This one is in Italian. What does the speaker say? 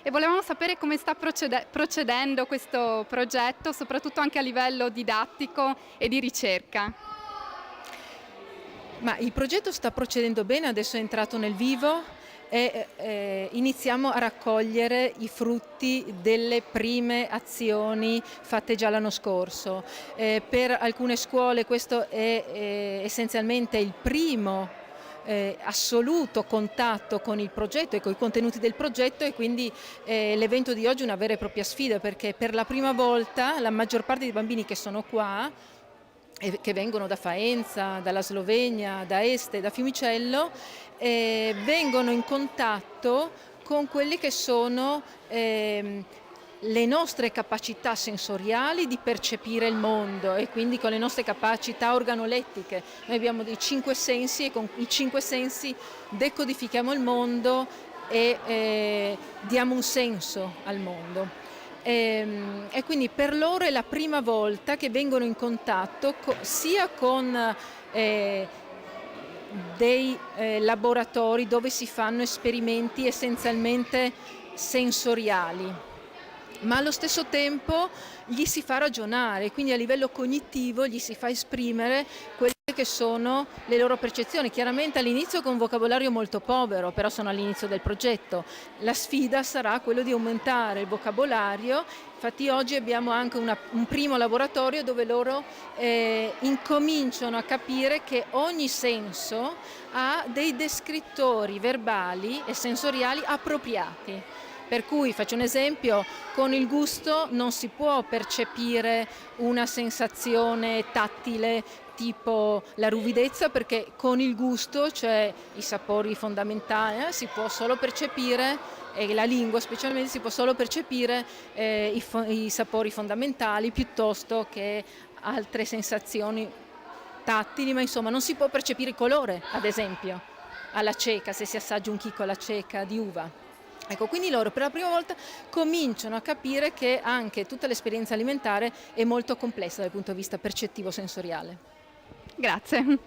e volevamo sapere come sta procedendo questo progetto, soprattutto anche a livello didattico e di ricerca. Ma il progetto sta procedendo bene, adesso è entrato nel vivo e iniziamo a raccogliere i frutti delle prime azioni fatte già l'anno scorso. Per alcune scuole questo è essenzialmente il primo assoluto contatto con il progetto e con i contenuti del progetto, e quindi l'evento di oggi è una vera e propria sfida, perché per la prima volta la maggior parte dei bambini che sono qua che vengono da Faenza, dalla Slovenia, da Este, da Fiumicello, vengono in contatto con quelle che sono le nostre capacità sensoriali di percepire il mondo, e quindi con le nostre capacità organolettiche. Noi abbiamo dei 5 sensi e con i 5 sensi decodifichiamo il mondo e diamo un senso al mondo. E quindi per loro è la prima volta che vengono in contatto sia con dei laboratori dove si fanno esperimenti essenzialmente sensoriali, ma allo stesso tempo gli si fa ragionare, quindi a livello cognitivo gli si fa esprimere quelle che sono le loro percezioni. Chiaramente all'inizio con un vocabolario molto povero, però sono all'inizio del progetto. La sfida sarà quello di aumentare il vocabolario. Infatti oggi abbiamo anche un primo laboratorio dove loro incominciano a capire che ogni senso ha dei descrittori verbali e sensoriali appropriati. Per cui, faccio un esempio, con il gusto non si può percepire una sensazione tattile tipo la ruvidezza, perché con il gusto, cioè i sapori fondamentali, si può solo percepire, e la lingua specialmente, si può solo percepire i sapori fondamentali piuttosto che altre sensazioni tattili, ma insomma non si può percepire il colore, ad esempio, alla cieca, se si assaggia un chicco alla cieca di uva. Ecco, quindi loro per la prima volta cominciano a capire che anche tutta l'esperienza alimentare è molto complessa dal punto di vista percettivo sensoriale. Grazie.